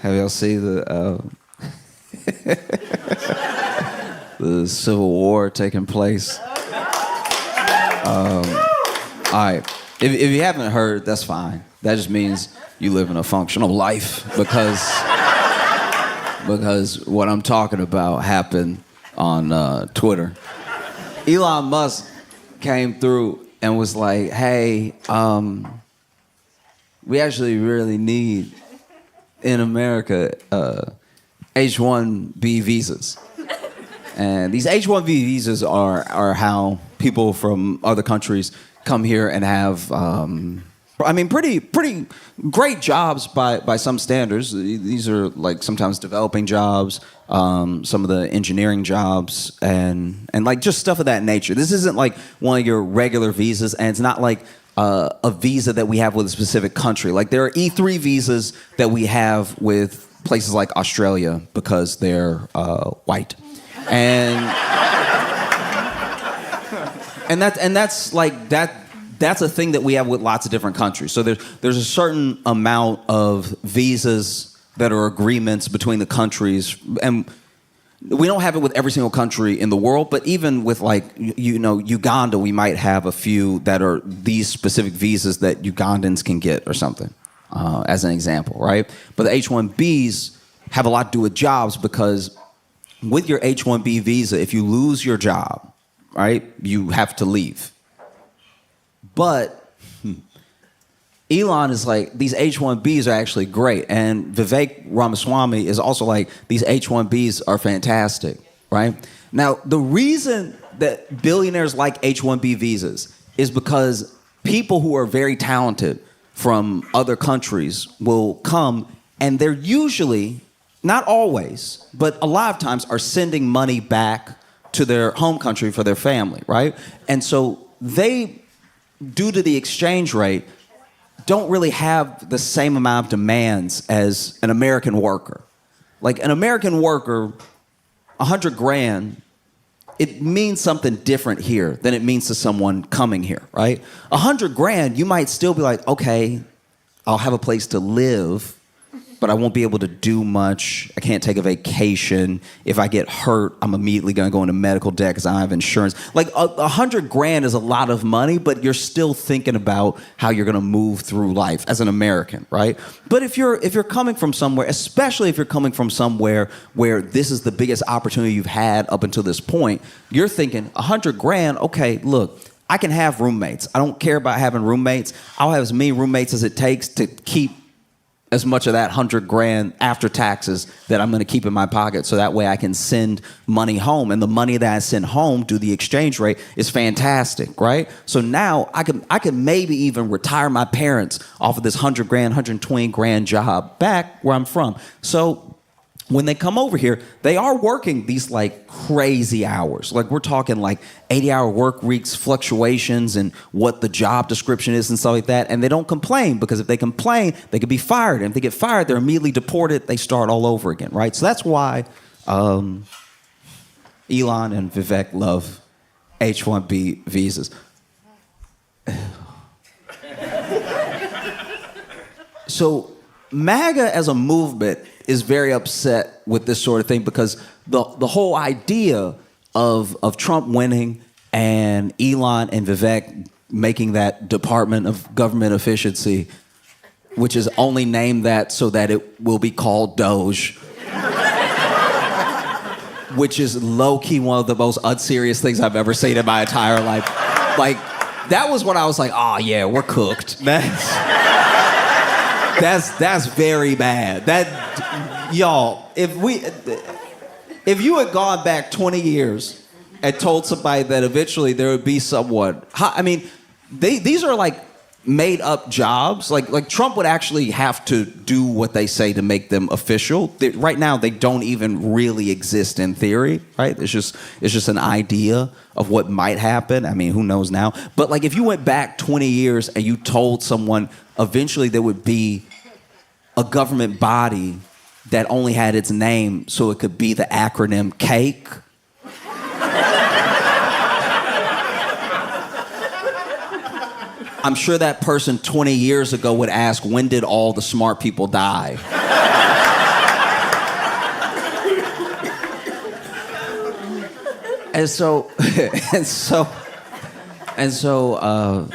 Have y'all seen the Civil War taking place? All right. If you haven't heard, that's fine. That just means you live in a functional life because what I'm talking about happened on Twitter. Elon Musk came through and was like, hey, we actually really need in America H-1B visas. And these H-1B visas are how people from other countries come here and have, pretty great jobs by some standards. These are like sometimes developing jobs, some of the engineering jobs, and like just stuff of that nature. This isn't like one of your regular visas, and it's not like a visa that we have with a specific country. Like there are E3 visas that we have with places like Australia because they're white. And that's a thing that we have with lots of different countries. So there's a certain amount of visas that are agreements between the countries, and we don't have it with every single country in the world, but even with Uganda, we might have a few that are these specific visas that Ugandans can get or something, as an example, right? But the H-1Bs have a lot to do with jobs because with your H-1B visa, if you lose your job, right, you have to leave. But Elon is like, these H-1Bs are actually great. And Vivek Ramaswamy is also like, these H-1Bs are fantastic, right? Now, the reason that billionaires like H-1B visas is because people who are very talented from other countries will come, and they're usually, not always, but a lot of times are sending money back to their home country for their family, right? And so they, due to the exchange rate, don't really have the same amount of demands as an American worker. Like an American worker, $100,000, it means something different here than it means to someone coming here, right? $100,000, you might still be like, okay, I'll have a place to live, but I won't be able to do much. I can't take a vacation. If I get hurt, I'm immediately going to go into medical debt because I don't have insurance. Like $100,000 is a lot of money, but you're still thinking about how you're going to move through life as an American, right? But if you're coming from somewhere, especially if you're coming from somewhere where this is the biggest opportunity you've had up until this point, you're thinking $100,000. Okay, look, I can have roommates. I don't care about having roommates. I'll have as many roommates as it takes to keep as much of that $100,000 after taxes that I'm going to keep in my pocket, so that way I can send money home, and the money that I send home due to the exchange rate is fantastic, right? So now I can maybe even retire my parents off of this $100,000, $120,000 job back where I'm from. So when they come over here, they are working these like crazy hours. Like we're talking like 80-hour work weeks, fluctuations, and what the job description is and stuff like that. And they don't complain, because if they complain, they could be fired. And if they get fired, they're immediately deported. They start all over again, right? So that's why Elon and Vivek love H-1B visas. So MAGA as a movement is very upset with this sort of thing, because the whole idea of Trump winning and Elon and Vivek making that Department of Government Efficiency, which is only named that so that it will be called Doge, which is low-key one of the most unserious things I've ever seen in my entire life. Like, that was when I was like, oh yeah, we're cooked. That's very bad. That, y'all, if you had gone back 20 years and told somebody that eventually there would be someone, I mean, these are like made up jobs. Like Trump would actually have to do what they say to make them official. Right now, they don't even really exist in theory, right? It's just an idea of what might happen. I mean, who knows now? But like, if you went back 20 years and you told someone eventually there would be a government body that only had its name so it could be the acronym CAKE, I'm sure that person 20 years ago would ask, when did all the smart people die? And so, and so, and so,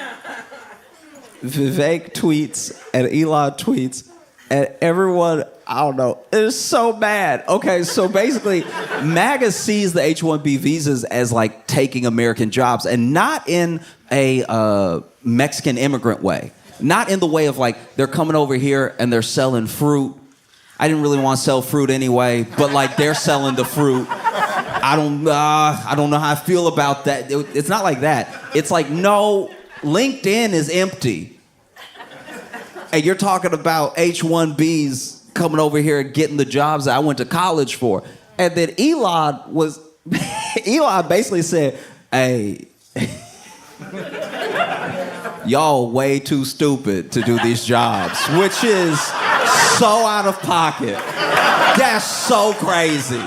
Vivek tweets and Elon tweets, and everyone, I don't know, is so mad. Okay, so basically, MAGA sees the H-1B visas as like taking American jobs, and not in a Mexican immigrant way. Not in the way of like, they're coming over here and they're selling fruit. I didn't really want to sell fruit anyway, but like they're selling the fruit. I don't know how I feel about that. It's not like that. It's like, no, LinkedIn is empty. And you're talking about H-1Bs coming over here and getting the jobs that I went to college for. And then Elon basically said, hey, y'all way too stupid to do these jobs, which is so out of pocket. That's so crazy.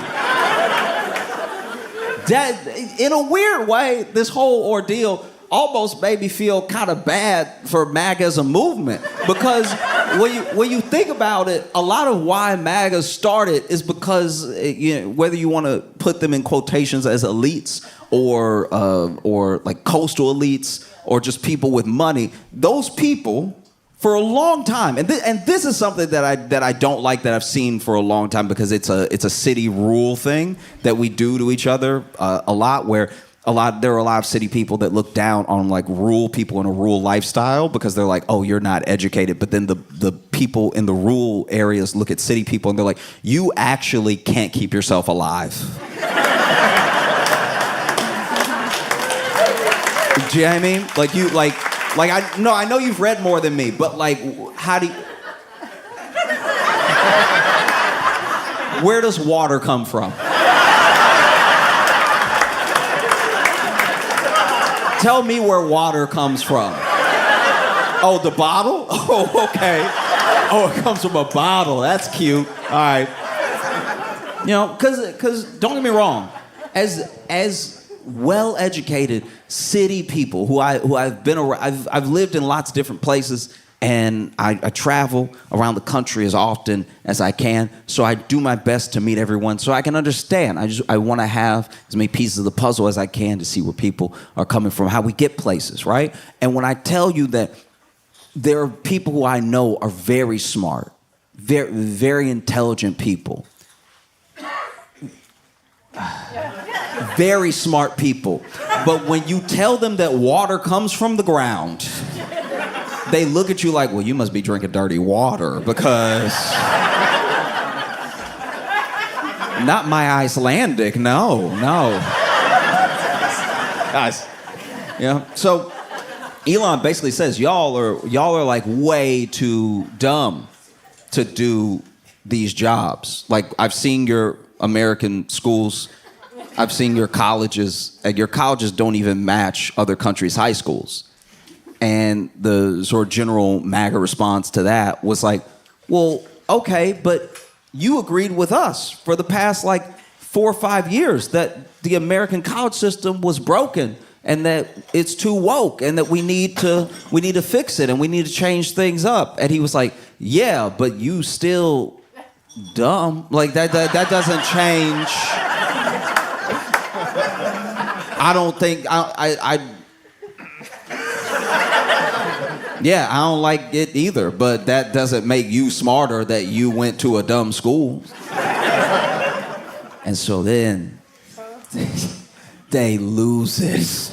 That, in a weird way, this whole ordeal almost made me feel kind of bad for MAGA as a movement, because when you think about it, a lot of why MAGA started is because, you know, whether you want to put them in quotations as elites or like coastal elites or just people with money, those people for a long time, and this is something that I don't like, that I've seen for a long time, because it's a city rule thing that we do to each other a lot, where there are a lot of city people that look down on like rural people in a rural lifestyle, because they're like, oh, you're not educated. But then the people in the rural areas look at city people and they're like, you actually can't keep yourself alive. Do you know what I mean? Like you I know you've read more than me, but like, how do you... Where does water come from? Tell me where water comes from. Oh, the bottle? Oh, okay. Oh, it comes from a bottle. That's cute. All right. You know, because don't get me wrong, as well-educated city people who I've been around, I've lived in lots of different places, and I travel around the country as often as I can, so I do my best to meet everyone so I can understand. I want to have as many pieces of the puzzle as I can to see where people are coming from, how we get places, right? And when I tell you that there are people who I know are very smart, very, very intelligent people, very smart people, but when you tell them that water comes from the ground, they look at you like, well, you must be drinking dirty water, because not my Icelandic, no. Guys, yeah. So Elon basically says y'all are like way too dumb to do these jobs. Like, I've seen your American schools, I've seen your colleges, and your colleges don't even match other countries' high schools. And the sort of general MAGA response to that was like, well, okay, but you agreed with us for the past like 4 or 5 years that the American college system was broken and that it's too woke and that we need to fix it and we need to change things up. And he was like, yeah, but you still dumb. Like that doesn't change. I don't think yeah, I don't like it either, but that doesn't make you smarter that you went to a dumb school. And so then they lose it.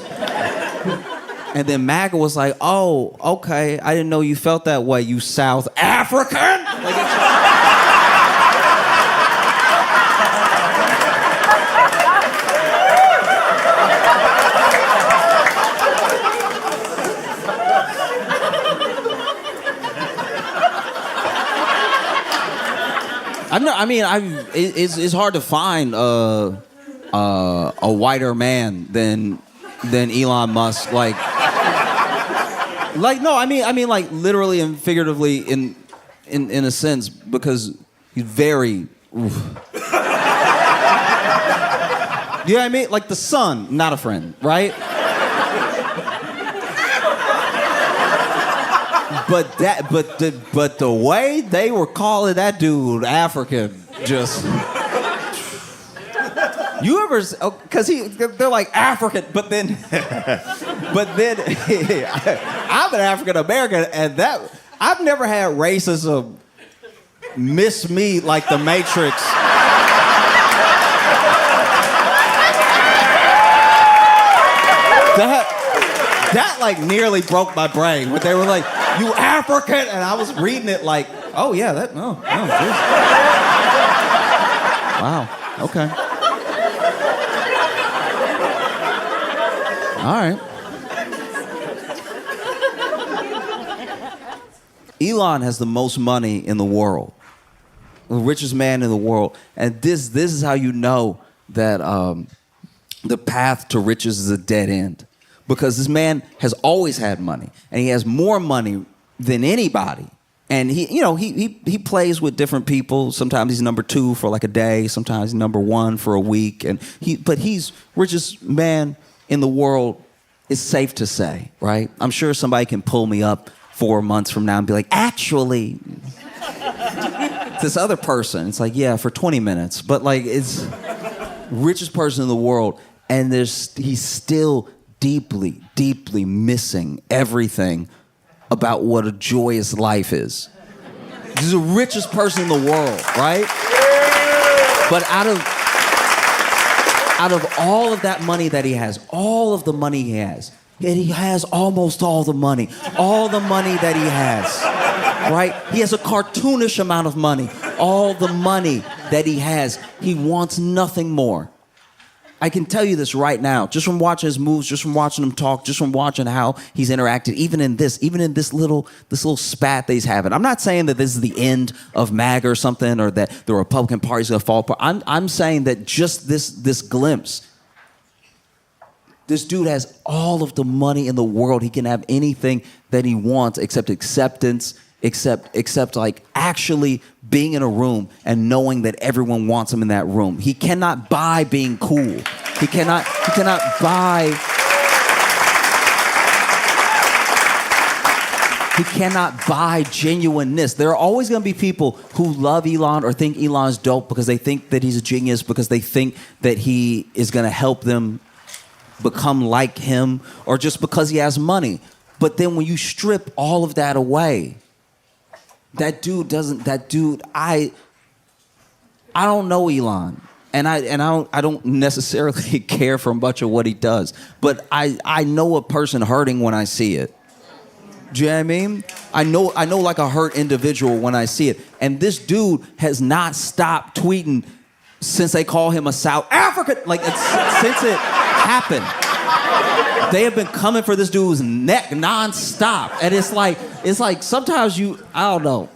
And then MAGA was like, oh, okay, I didn't know you felt that way, you South African. It's hard to find a whiter man than Elon Musk. Like no, I mean, like literally and figuratively in a sense, because he's very. Oof. You know what I mean? Like the sun, not a friend, right? But the way they were calling that dude African, just You ever, because they're like African, but then I'm an African American, and I've never had racism miss me like the Matrix. That like nearly broke my brain. But they were like, "You African," and I was reading it like, "Oh yeah, that geez. Wow, okay, all right." Elon has the most money in the world, the richest man in the world, and this is how you know that the path to riches is a dead end. Because this man has always had money, and he has more money than anybody. And he plays with different people. Sometimes he's number 2 for like a day. Sometimes he's number 1 for a week. But he's richest man in the world, is safe to say, right? I'm sure somebody can pull me up 4 months from now and be like, actually, this other person. It's like, yeah, for 20 minutes. But like, it's richest person in the world, and he's still deeply, deeply missing everything about what a joyous life is. He's the richest person in the world, right? But out of all of that money that he has, all of the money he has, and he has almost all the money that he has, right? He has a cartoonish amount of money. All the money that he has, he wants nothing more. I can tell you this right now, just from watching his moves, just from watching him talk, just from watching how he's interacted, even in this little spat that he's having. I'm not saying that this is the end of MAGA or something, or that the Republican Party's gonna fall apart. I'm saying that just this glimpse, this dude has all of the money in the world. He can have anything that he wants except acceptance, except like actually being in a room and knowing that everyone wants him in that room. He cannot buy being cool. He cannot buy genuineness. There are always going to be people who love Elon or think Elon's dope because they think that he's a genius, because they think that he is going to help them become like him, or just because he has money. But then when you strip all of that away, I don't know Elon, and I don't necessarily care for much of what he does, but I know a person hurting when I see it. Do you know what I mean? I know like a hurt individual when I see it. And this dude has not stopped tweeting since they call him a South African, since it happened. They have been coming for this dude's neck nonstop. And it's like sometimes I don't know.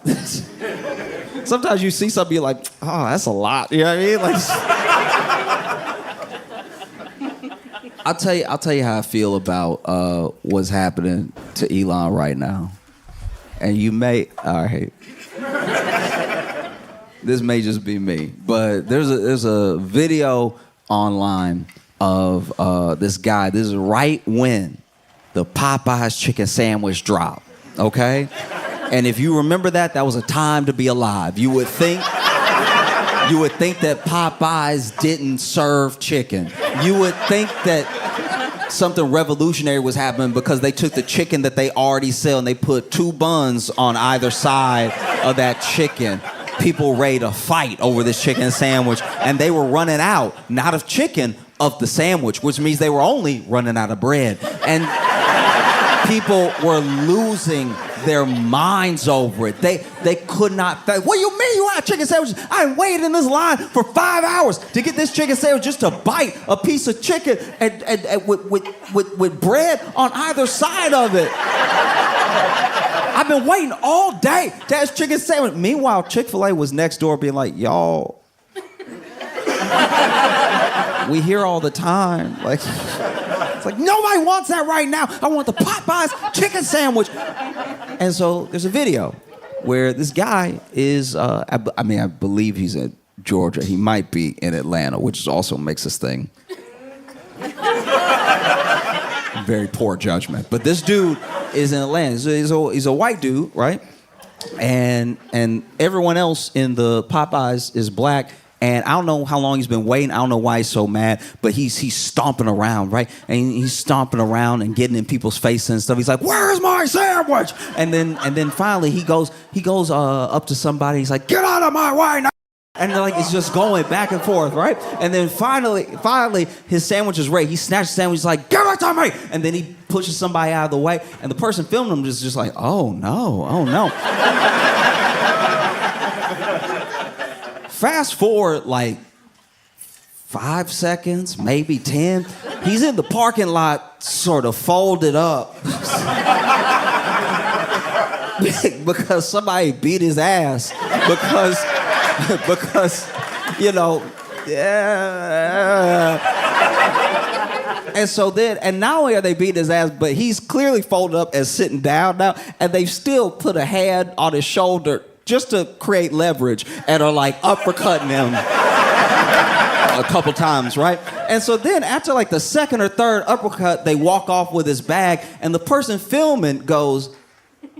Sometimes you see something, you're like, oh, that's a lot. You know what I mean? I'll tell you how I feel about what's happening to Elon right now. And you may, all right. This may just be me, but there's a video online of this guy. This is right when the Popeyes chicken sandwich dropped, okay? And if you remember that was a time to be alive. You would think that Popeyes didn't serve chicken. You would think that something revolutionary was happening because they took the chicken that they already sell and they put 2 buns on either side of that chicken. People ready to fight over this chicken sandwich, and they were running out, not of chicken, of the sandwich, which means they were only running out of bread. And people were losing their minds over it. They could not. What do you mean you want chicken sandwiches? I waited in this line for 5 hours to get this chicken sandwich just to bite a piece of chicken and with bread on either side of it. I've been waiting all day to have chicken sandwich. Meanwhile, Chick-fil-A was next door being like, y'all, we hear all the time. It's like, nobody wants that right now. I want the Popeyes chicken sandwich. And so there's a video where this guy is, I believe he's in Georgia. He might be in Atlanta, which also makes this thing very poor judgment. But this dude is in Atlanta. He's a white dude, right? And everyone else in the Popeyes is black. And I don't know how long he's been waiting. I don't know why he's so mad, but he's stomping around, right? And he's stomping around and getting in people's faces and stuff. He's like, "Where's my sandwich?" And then finally he goes up to somebody. He's like, "Get out of my way now!" And like it's just going back and forth, right? And then finally, his sandwich is ready. He snatches the sandwich. He's like, "Give it to me!" And then he pushes somebody out of the way. And the person filming him is just like, "Oh no." Fast forward like 5 seconds, maybe 10. He's in the parking lot, sort of folded up. Because somebody beat his ass. Because, you know, yeah. And so then, and not only are they beating his ass, but he's clearly folded up and sitting down now, and they've still put a hand on his shoulder just to create leverage and are like uppercutting him a couple times, right? And so then after like the second or third uppercut, they walk off with his bag, and the person filming goes,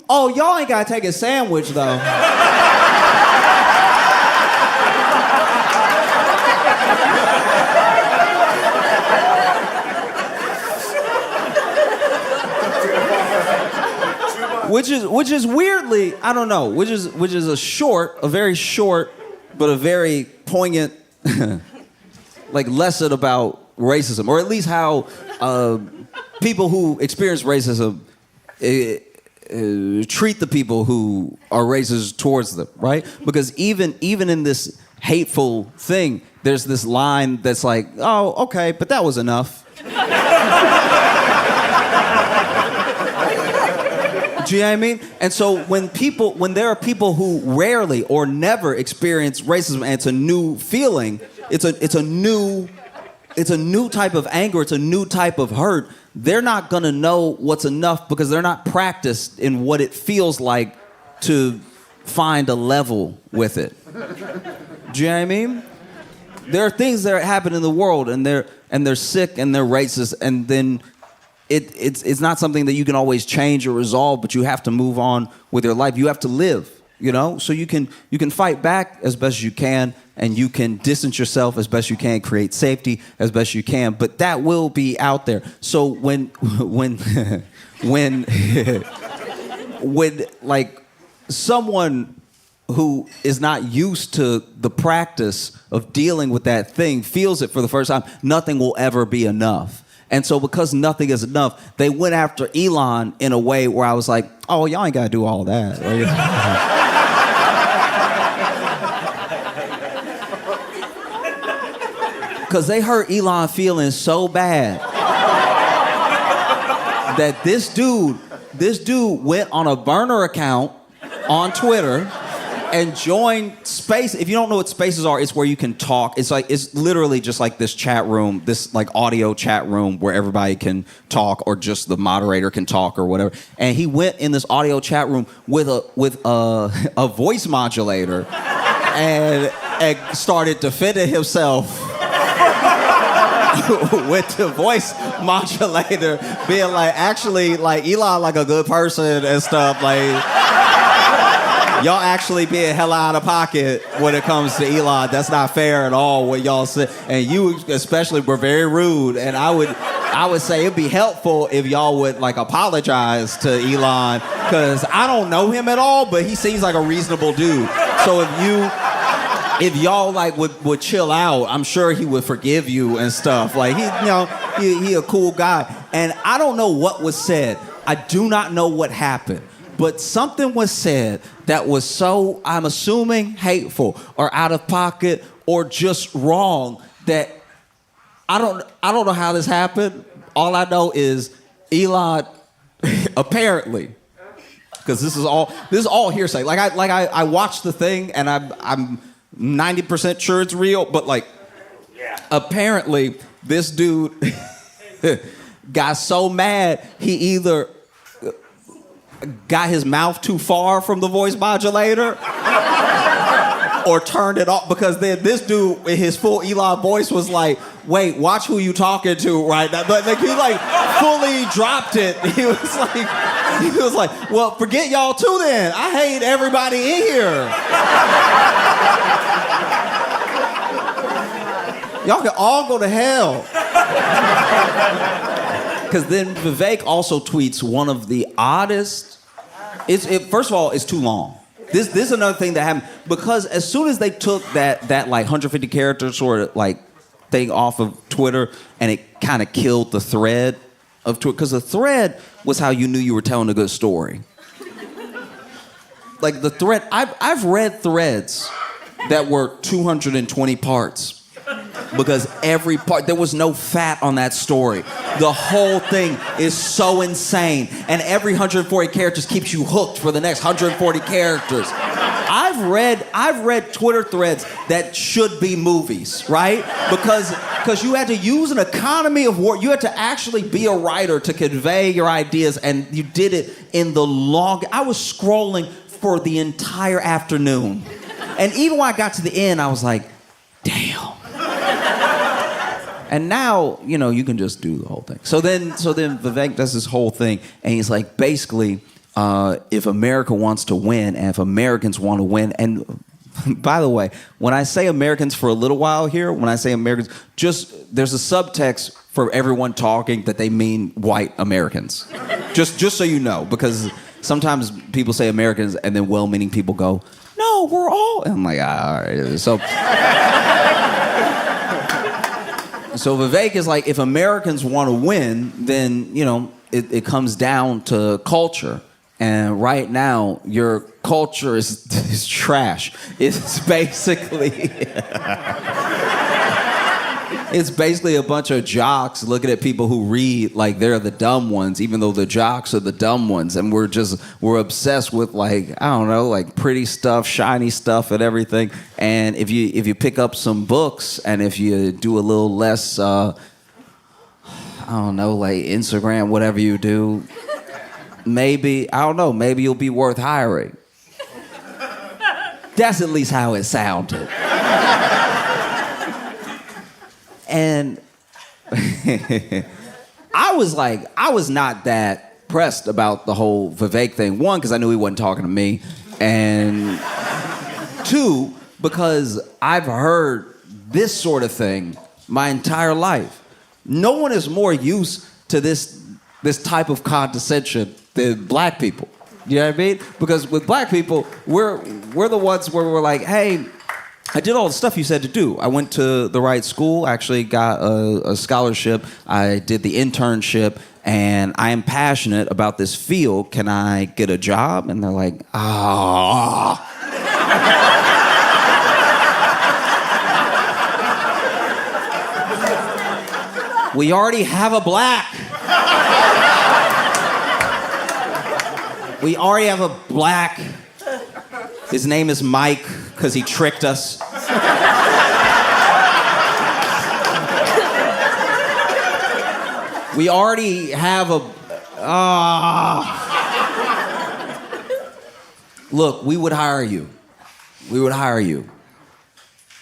"Oh, y'all ain't gotta take his sandwich though." Which is weirdly, I don't know, which is a very short, but a very poignant, like lesson about racism, or at least how people who experience racism treat the people who are racist towards them, right? Because even in this hateful thing, there's this line that's like, "Oh, okay, but that was enough." Do you know what I mean? And so when there are people who rarely or never experience racism, and it's a new feeling, it's a new type of anger, it's a new type of hurt, they're not gonna know what's enough because they're not practiced in what it feels like to find a level with it. Do you know what I mean? There are things that happen in the world, and they're sick and they're racist, and then it's not something that you can always change or resolve, but you have to move on with your life. You have to live, you know? So you can fight back as best as you can, and you can distance yourself as best you can, create safety as best you can, but that will be out there. So when like someone who is not used to the practice of dealing with that thing feels it for the first time, nothing will ever be enough. And so because nothing is enough, they went after Elon in a way where I was like, "Oh, y'all ain't got to do all that." Because they hurt Elon feelings so bad that this dude went on a burner account on Twitter and join Space. If you don't know what Spaces are, it's where you can talk. It's literally just like this chat room, this like audio chat room where everybody can talk, or just the moderator can talk or whatever. And he went in this audio chat room with a voice modulator and started defending himself with the voice modulator, being like, actually, like Elon like a good person and stuff, like. Y'all actually being hella out of pocket when it comes to Elon. That's not fair at all what y'all said. And you especially were very rude. And I would say it'd be helpful if y'all would like apologize to Elon, because I don't know him at all, but he seems like a reasonable dude. So if y'all like would chill out, I'm sure he would forgive you and stuff. Like he a cool guy. And I don't know what was said. I do not know what happened. But something was said that was so, I'm assuming, hateful or out of pocket or just wrong, that I don't know how this happened. All I know is Elon apparently, because this is all hearsay. I watched the thing and I'm 90% sure it's real, but like apparently this dude got so mad he either got his mouth too far from the voice modulator or turned it off, because then this dude in his full Elon voice was like, "Wait, watch who you talking to right now." But like, he like fully dropped it. He was like, "Well, forget y'all too then. I hate everybody in here." Y'all can all go to hell. Because then Vivek also tweets one of the oddest. First of all, it's too long. This is another thing that happened because as soon as they took that like 150 character sort of like thing off of Twitter and it kind of killed the thread of Twitter, because the thread was how you knew you were telling a good story. Like the thread, I've read threads that were 220 parts. Because every part, there was no fat on that story. The whole thing is so insane. And every 140 characters keeps you hooked for the next 140 characters. I've read Twitter threads that should be movies, right? Because you had to use an economy of war. You had to actually be a writer to convey your ideas, and you did it in the long... I was scrolling for the entire afternoon. And even when I got to the end, I was like, damn. And now, you know, you can just do the whole thing. So then Vivek does this whole thing, and he's like, basically, if America wants to win, and if Americans want to win, and by the way, when I say Americans for a little while here, when I say Americans, there's a subtext for everyone talking that they mean white Americans. Just so you know, because sometimes people say Americans, and then well-meaning people go, no, we're all... And I'm like, all right. So Vivek is like, if Americans want to win, then, you know, it comes down to culture. And right now, your culture is trash. It's basically... It's basically a bunch of jocks looking at people who read like they're the dumb ones, even though the jocks are the dumb ones. And we're obsessed with like, I don't know, like pretty stuff, shiny stuff and everything. And if you pick up some books and if you do a little less, I don't know, like Instagram, whatever you do, maybe you'll be worth hiring. That's at least how it sounded. And I was not that pressed about the whole Vivek thing. One, because I knew he wasn't talking to me. And two, because I've heard this sort of thing my entire life. No one is more used to this type of condescension than black people. You know what I mean? Because with black people, we're the ones where we're like, hey, I did all the stuff you said to do. I went to the right school, actually got a scholarship. I did the internship, and I am passionate about this field. Can I get a job? And they're like, ah. We already have a black. We already have a black. His name is Mike, because he tricked us. We already have a... Look, we would hire you. We would hire you.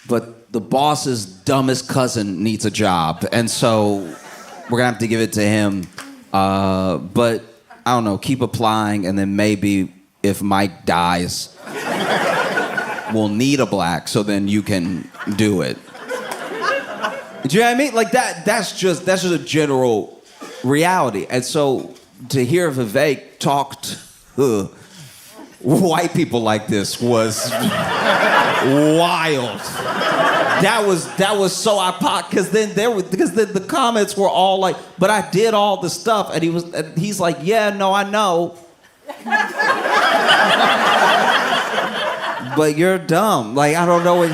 But the boss's dumbest cousin needs a job, and so we're going to have to give it to him. But, I don't know, keep applying, and then maybe if Mike dies... we'll need a black, so then you can do it. Do you know what I mean? Like that's just a general reality. And so to hear Vivek talk to white people like this was wild. That was so apart, because then the comments were all like, but I did all the stuff, and he's like, yeah, no, I know. But you're dumb. Like, I don't know what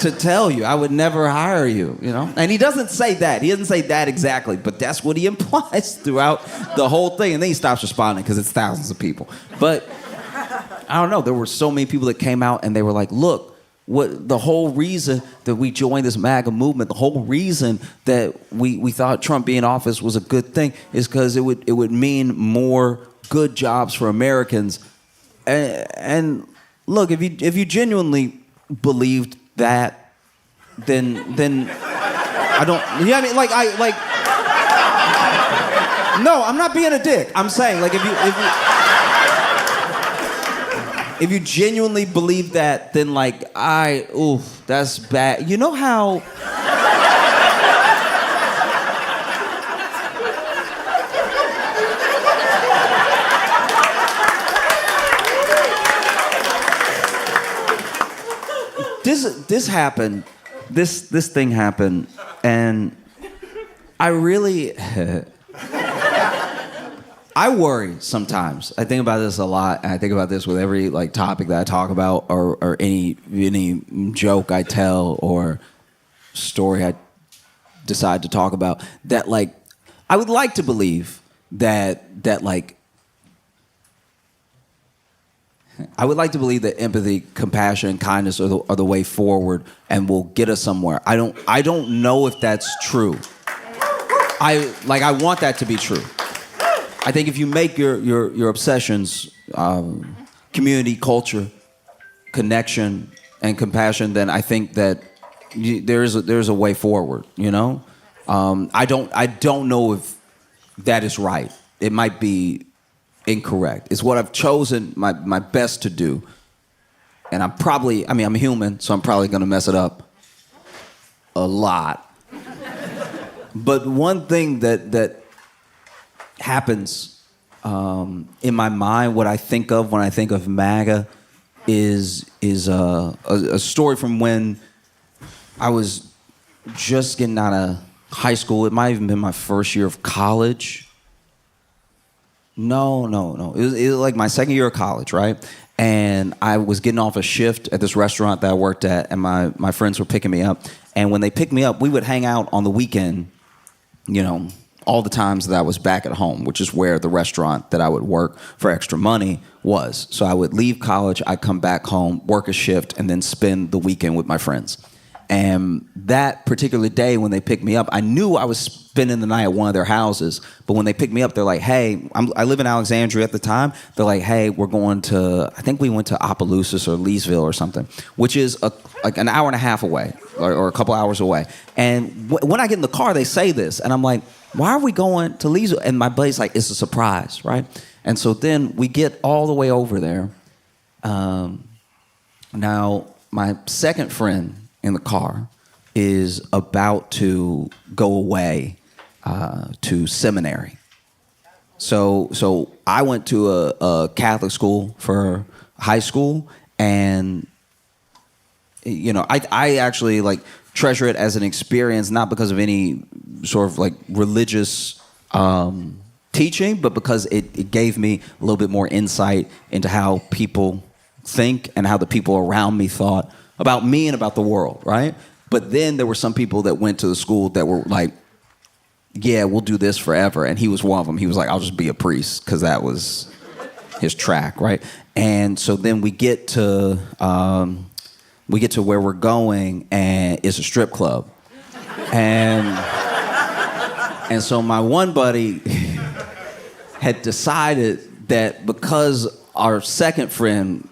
to tell you. I would never hire you, you know? And he doesn't say that. He doesn't say that exactly, but that's what he implies throughout the whole thing. And then he stops responding because it's thousands of people. But I don't know. There were so many people that came out and they were like, look, the whole reason that we joined this MAGA movement, the whole reason that we thought Trump being in office was a good thing is because it would mean more good jobs for Americans. And look, if you genuinely believed that, then I don't. You know what I mean? No, I'm not being a dick. I'm saying, like, if you if you genuinely believe that, then like, that's bad. You know how... This happened, this thing happened, and I really... I worry sometimes. I think about this a lot, and I think about this with every like topic that I talk about, or any joke I tell, or story I decide to talk about. That like, I would like to believe that empathy, compassion, and kindness are the way forward and will get us somewhere. I don't know if that's true. I want that to be true. I think if you make your obsessions community, culture, connection, and compassion, then I think that there's a way forward. You know, I don't know if that is right. It might be incorrect. It's what I've chosen my best to do, and I'm human, so I'm probably gonna mess it up a lot. But one thing that happens in my mind, what I think of when I think of MAGA, is a story from when I was just getting out of high school. It might have even been my first year of college. No. It was like my second year of college, right? And I was getting off a shift at this restaurant that I worked at, and my friends were picking me up. And when they picked me up, we would hang out on the weekend, you know, all the times that I was back at home, which is where the restaurant that I would work for extra money was. So I would leave college, I'd come back home, work a shift, and then spend the weekend with my friends. And that particular day when they picked me up, I knew I was spending the night at one of their houses. But when they picked me up, they're like, hey, I live in Alexandria at the time. They're like, hey, we're going to, I think we went to Opelousas or Leesville or something, which is like an hour and a half away or a couple hours away. And when I get in the car, they say this. And I'm like, why are we going to Leesville? And my buddy's like, it's a surprise, right? And so then we get all the way over there. Now, my second friend in the car is about to go away to seminary. So I went to a Catholic school for high school, and you know, I actually like treasure it as an experience, not because of any sort of like religious teaching, but because it gave me a little bit more insight into how people think and how the people around me thought about me and about the world, right? But then there were some people that went to the school that were like, yeah, we'll do this forever. And he was one of them. He was like, I'll just be a priest, because that was his track, right? And so then we get to where we're going, and it's a strip club. And so my one buddy had decided that because our second friend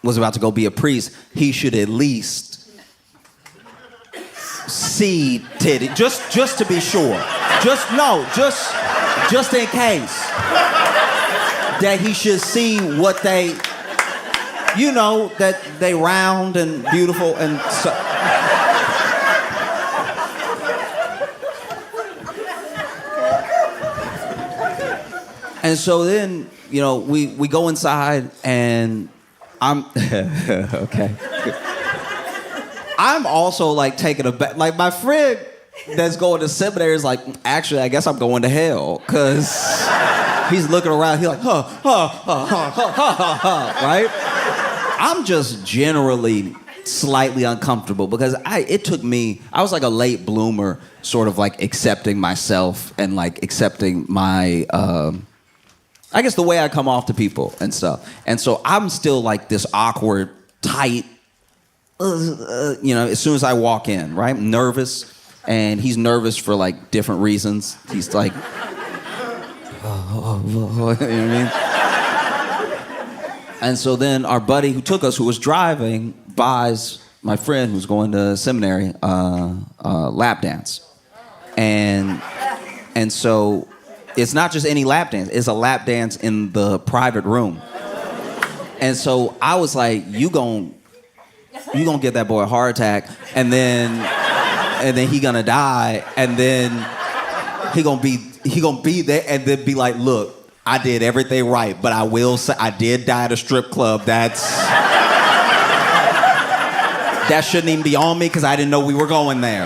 was about to go be a priest, he should at least see Teddy, just to be sure. Just in case. That he should see what they, you know, that they round and beautiful and so. And so then, you know, we go inside, and I'm okay. I'm also like taken aback. Like my friend that's going to seminary is like, actually, I guess I'm going to hell, because he's looking around. He's like, right? I'm just generally slightly uncomfortable because I was like a late bloomer, sort of like accepting myself and like accepting my, I guess the way I come off to people and stuff. And so I'm still like this awkward, tight, you know, as soon as I walk in, right? I'm nervous, and he's nervous for like different reasons. He's like, you know what I mean? And so then our buddy who took us, who was driving, buys my friend who's going to seminary lap dance. And so it's not just any lap dance, it's a lap dance in the private room. And so I was like, you gon' get that boy a heart attack, and then he gonna die, and then he gonna be there, and then be like, look, I did everything right, but I will say I did die at a strip club. That shouldn't even be on me because I didn't know we were going there.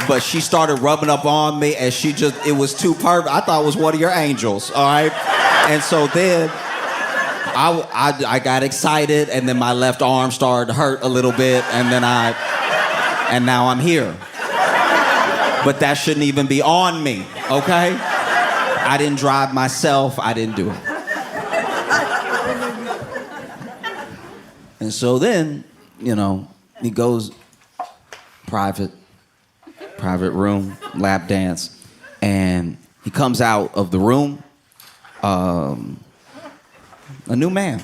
But she started rubbing up on me, and it was too perfect. I thought it was one of your angels, all right? And so then I got excited, and then my left arm started to hurt a little bit, and now I'm here. But that shouldn't even be on me, okay? I didn't drive myself, I didn't do it. And so then, he goes private room, lap dance, and he comes out of the room, a new man.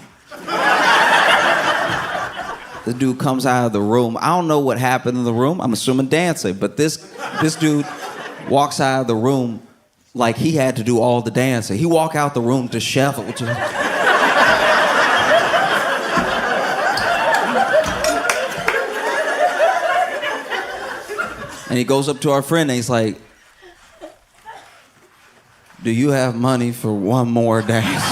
The dude comes out of the room. I don't know what happened in the room. I'm assuming dancing, but this dude walks out of the room like he had to do all the dancing. He walked out the room disheveled. And he goes up to our friend and he's like, do you have money for one more dance?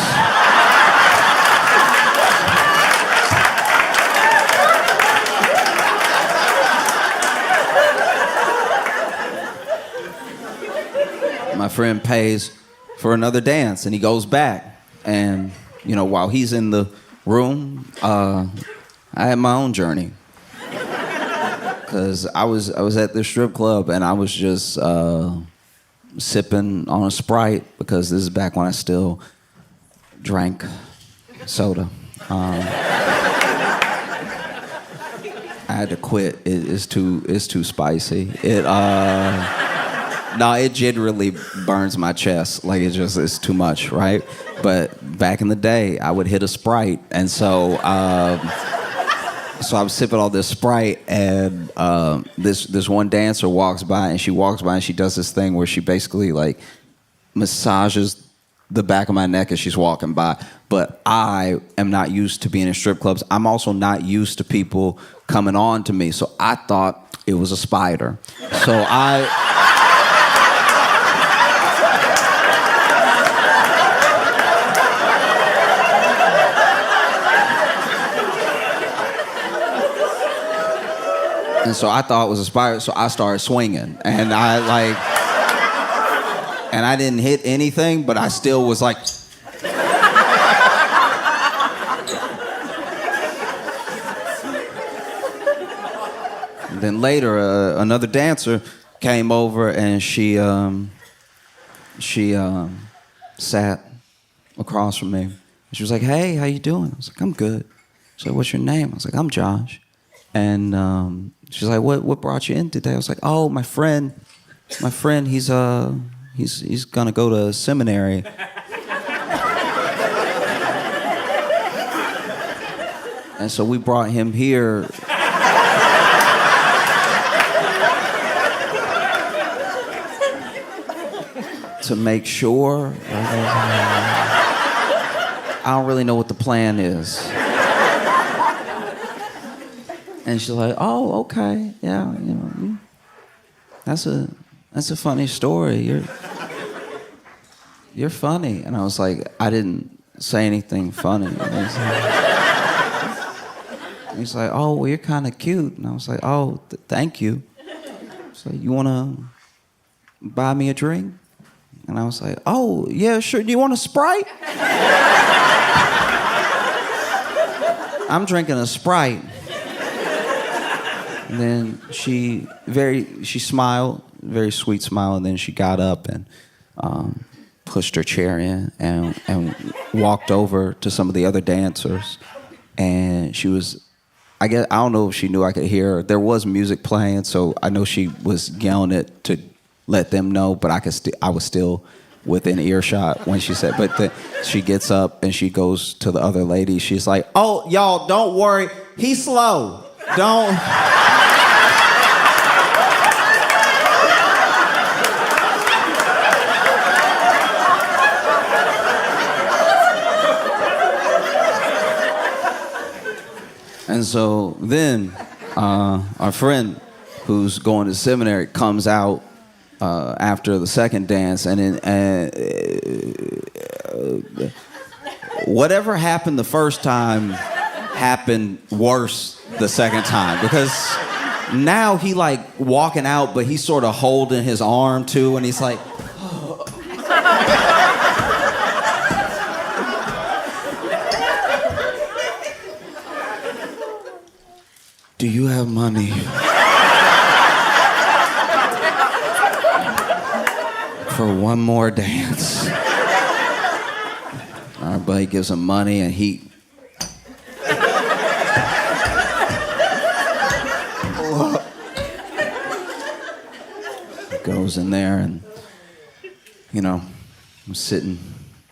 My friend pays for another dance and he goes back. And, while he's in the room, I had my own journey. Because I was at the strip club and I was just sipping on a Sprite because this is back when I still drank soda. I had to quit. It's too spicy. It generally burns my chest. Like it's too much, right? But back in the day, I would hit a Sprite, and so I was sipping all this Sprite, and this one dancer walks by, and she does this thing where she basically like massages the back of my neck as she's walking by. But I am not used to being in strip clubs. I'm also not used to people coming on to me, so I thought it was a spider. So And so I thought it was a spider, so I started swinging. And I didn't hit anything, but I still was like... And then later, another dancer came over and she sat across from me. She was like, hey, how you doing? I was like, I'm good. She's like, what's your name? I was like, I'm Josh. And she's like, what brought you in today? I was like, oh, my friend, he's gonna go to seminary. And so we brought him here. To make sure. I don't really know what the plan is. And she's like, oh, okay, yeah, that's a funny story. You're funny. And I was like, I didn't say anything funny. And he's like, oh, well, you're kind of cute. And I was like, oh, thank you. So you want to buy me a drink? And I was like, oh, yeah, sure. Do you want a Sprite? I'm drinking a Sprite. And then she smiled, very sweet smile, and then she got up and pushed her chair in and walked over to some of the other dancers. And she was, I don't know if she knew I could hear her. There was music playing, so I know she was yelling it to let them know, but I was still within earshot when she said, she gets up and she goes to the other lady. She's like, oh, y'all, don't worry. He's slow. Don't... And so then our friend who's going to seminary comes out after the second dance, and then whatever happened the first time happened worse the second time, because now he like walking out, but he's sort of holding his arm too, and he's like, do you have money for one more dance? Our buddy gives him money, and he goes in there, and you know, I'm sitting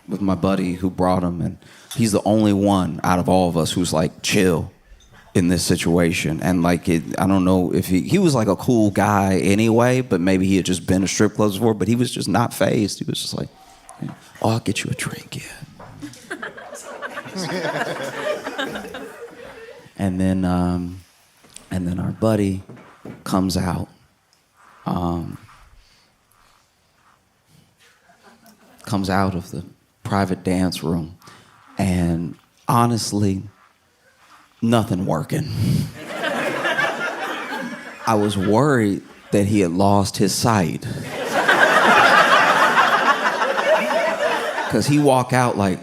with my buddy who brought him, and he's the only one out of all of us who's like chill in this situation. And like I don't know if he was like a cool guy anyway, but maybe he had just been to strip clubs before, but he was just not fazed. He was just like, oh, I'll get you a drink, yeah. And then our buddy comes out. Comes out of the private dance room, and honestly, nothing working. I was worried that he had lost his sight, because he walked out like,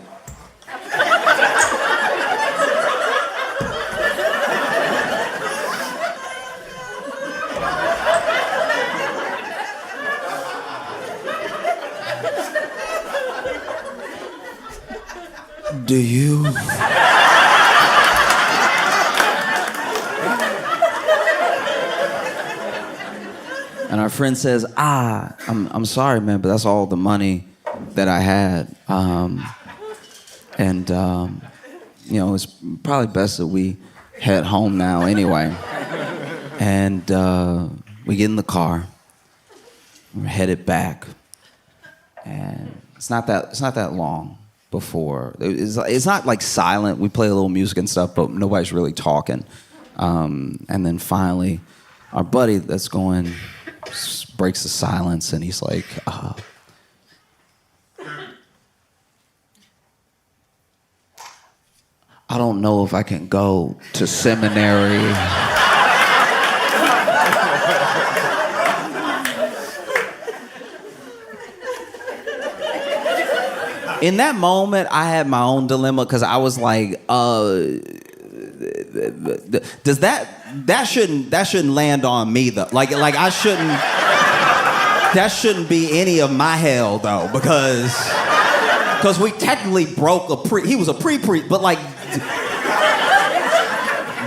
do you? And our friend says, I'm sorry, man, but that's all the money that I had. You know, it's probably best that we head home now anyway. And we get in the car, we're headed back, and it's not that long before. It's not like silent. We play a little music and stuff, but nobody's really talking. And then finally, our buddy that's going breaks the silence, and he's like, I don't know if I can go to seminary. In that moment, I had my own dilemma, because I was like, does that shouldn't land on me though. Like I shouldn't. That shouldn't be any of my hell though, because we technically broke he was a pre-priest, but like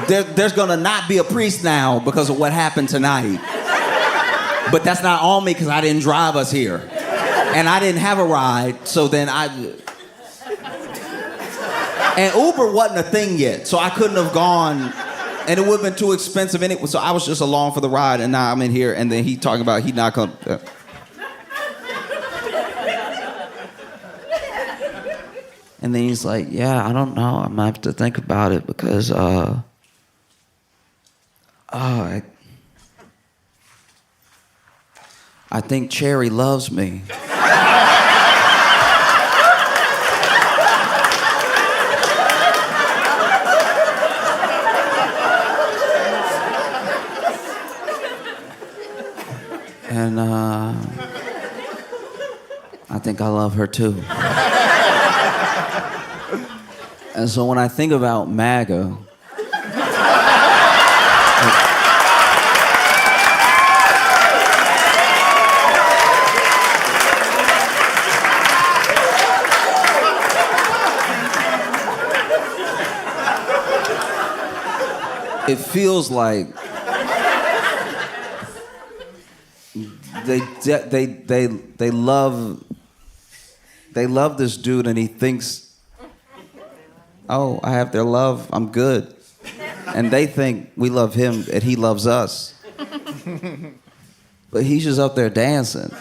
there's gonna not be a priest now because of what happened tonight. But that's not on me, because I didn't drive us here. And I didn't have a ride, so then and Uber wasn't a thing yet, so I couldn't have gone, and it would have been too expensive anyway, so I was just along for the ride, and now I'm in here, and then he talking about he not gonna... And then he's like, yeah, I don't know, I'm gonna have to think about it, because, I think Cherry loves me. And I think I love her too. And so when I think about MAGA, it feels like they love this dude, and he thinks, oh, I have their love, I'm good. And they think we love him and he loves us. But he's just up there dancing.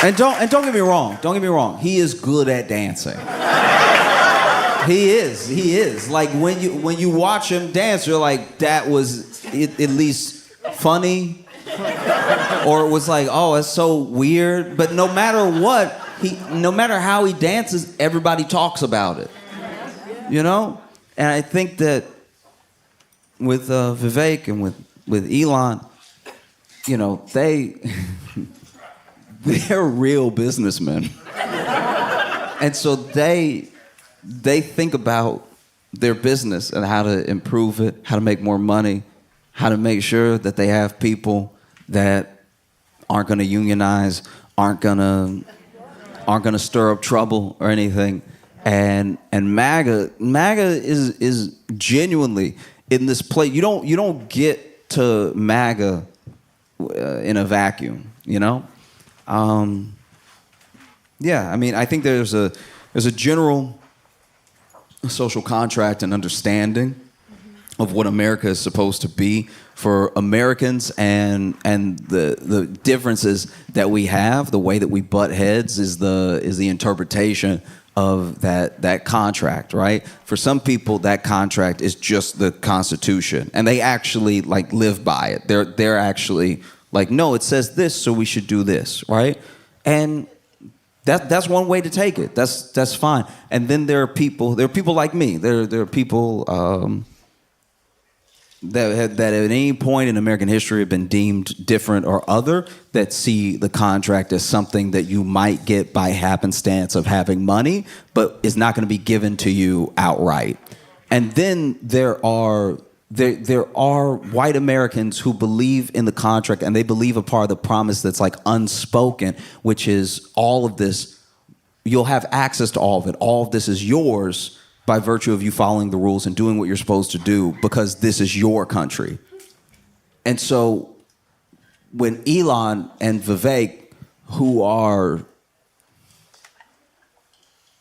And don't get me wrong. Don't get me wrong. He is good at dancing. He is. Like when you watch him dance, you're like, that was at least funny, or it was like, oh, that's so weird. But no matter what, no matter how he dances, everybody talks about it. You know, and I think that with Vivek and with Elon, you know, they're real businessmen, and so they think about their business and how to improve it, how to make more money, how to make sure that they have people that aren't going to unionize, aren't going to stir up trouble or anything. And MAGA is genuinely in this place. You don't get to MAGA in a vacuum, you know? Yeah, I mean, I think there's a general social contract and understanding of what America is supposed to be for Americans, and the differences that we have, the way that we butt heads is the interpretation of that contract, right? For some people, that contract is just the Constitution, and they actually like live by it. They're actually like, no, it says this, so we should do this, right? And that's one way to take it. That's fine. And then there are people like me. There are people that at any point in American history have been deemed different or other, that see the contract as something that you might get by happenstance of having money, but is not going to be given to you outright. And then there are white Americans who believe in the contract, and they believe a part of the promise that's like unspoken, which is all of this, you'll have access to all of it. All of this is yours by virtue of you following the rules and doing what you're supposed to do because this is your country. And so when Elon and Vivek, who are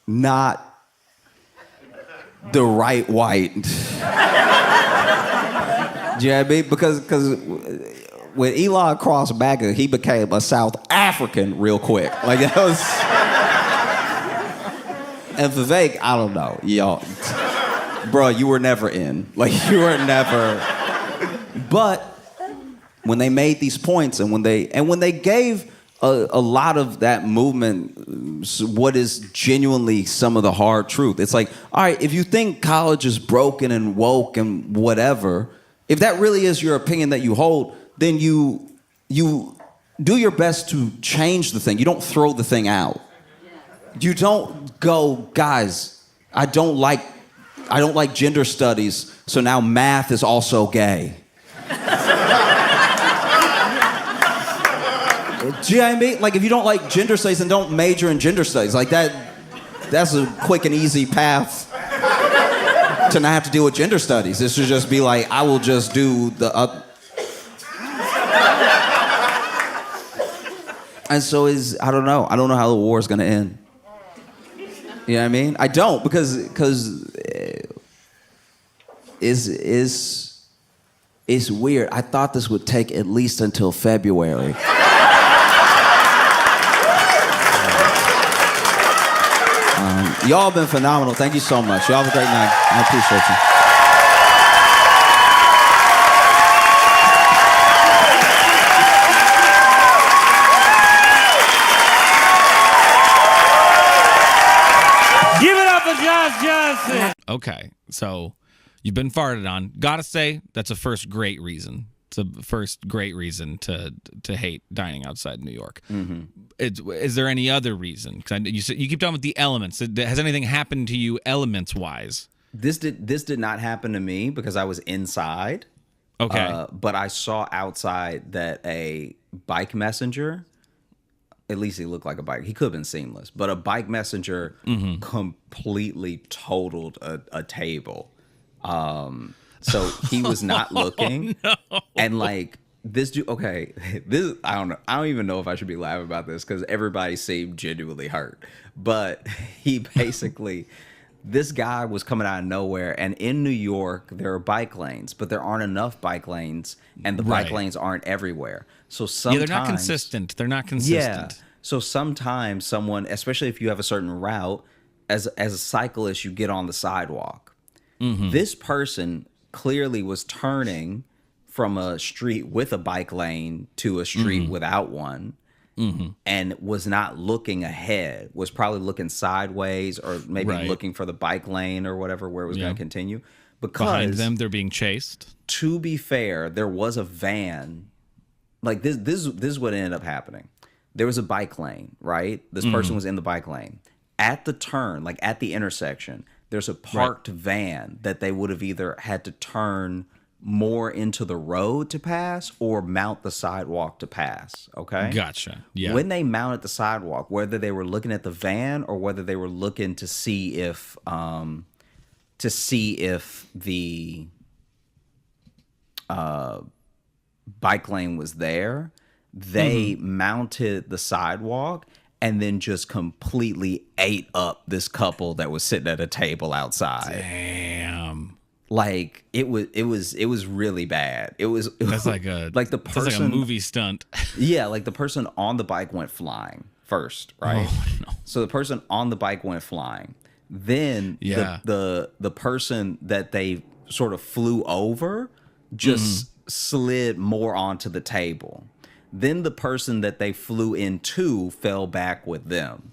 not the right white, do you know what I mean? Because when Elon crossed MAGA, he became a South African real quick. Like that was. And Vivek, I don't know, y'all, bro, you were never in. Like you were never. But when they made these points, and when they gave a lot of that movement what is genuinely some of the hard truth, it's like, all right, if you think college is broken and woke and whatever, if that really is your opinion that you hold, then you do your best to change the thing. You don't throw the thing out. You don't go, guys, I don't like gender studies, so now math is also gay. Do you know what I mean? Like, if you don't like gender studies, then don't major in gender studies. Like that's a quick and easy path to not have to deal with gender studies. This should just be like, I will just do the And so I don't know how the war is going to end. You know what I mean? I don't, because it's weird. I thought this would take at least until February. Y'all have been phenomenal. Thank you so much. Y'all have a great night. I appreciate you. Okay, so you've been farted on. Gotta say, that's a first great reason. It's a first great reason to hate dining outside New York. Mm-hmm. Is there any other reason? Because you keep talking about the elements. Has anything happened to you elements-wise? This did not happen to me because I was inside. Okay. But I saw outside that a bike messenger, at least he looked like a bike. He could have been seamless, but a bike messenger completely totaled a table. So he was not looking. No. And like this dude, okay, this, I don't know. I don't even know if I should be laughing about this because everybody seemed genuinely hurt. But he basically, this guy was coming out of nowhere. And in New York, there are bike lanes, but there aren't enough bike lanes, and the bike lanes aren't everywhere. So sometimes, they're not consistent. They're not consistent. Yeah. So sometimes someone, especially if you have a certain route, as a cyclist, you get on the sidewalk. This person clearly was turning from a street with a bike lane to a street without one, and was not looking ahead, was probably looking sideways or maybe looking for the bike lane or whatever, where it was going to continue. Because behind them, they're being chased. To be fair, there was a van. Like this is what ended up happening. There was a bike lane, right? This person was in the bike lane. At the turn, like at the intersection, there's a parked van that they would have either had to turn more into the road to pass or mount the sidewalk to pass, okay? Gotcha. Yeah. When they mounted the sidewalk, whether they were looking at the van or whether they were looking to see if the bike lane was there, they mounted the sidewalk and then just completely ate up this couple that was sitting at a table outside. Damn. Like it was really bad. That's like a like the person, that's like a movie stunt. Yeah, like the person on the bike went flying first, right? Oh, no. So the person on the bike went flying. Then the person that they sort of flew over just slid more onto the table. Then the person that they flew into fell back with them.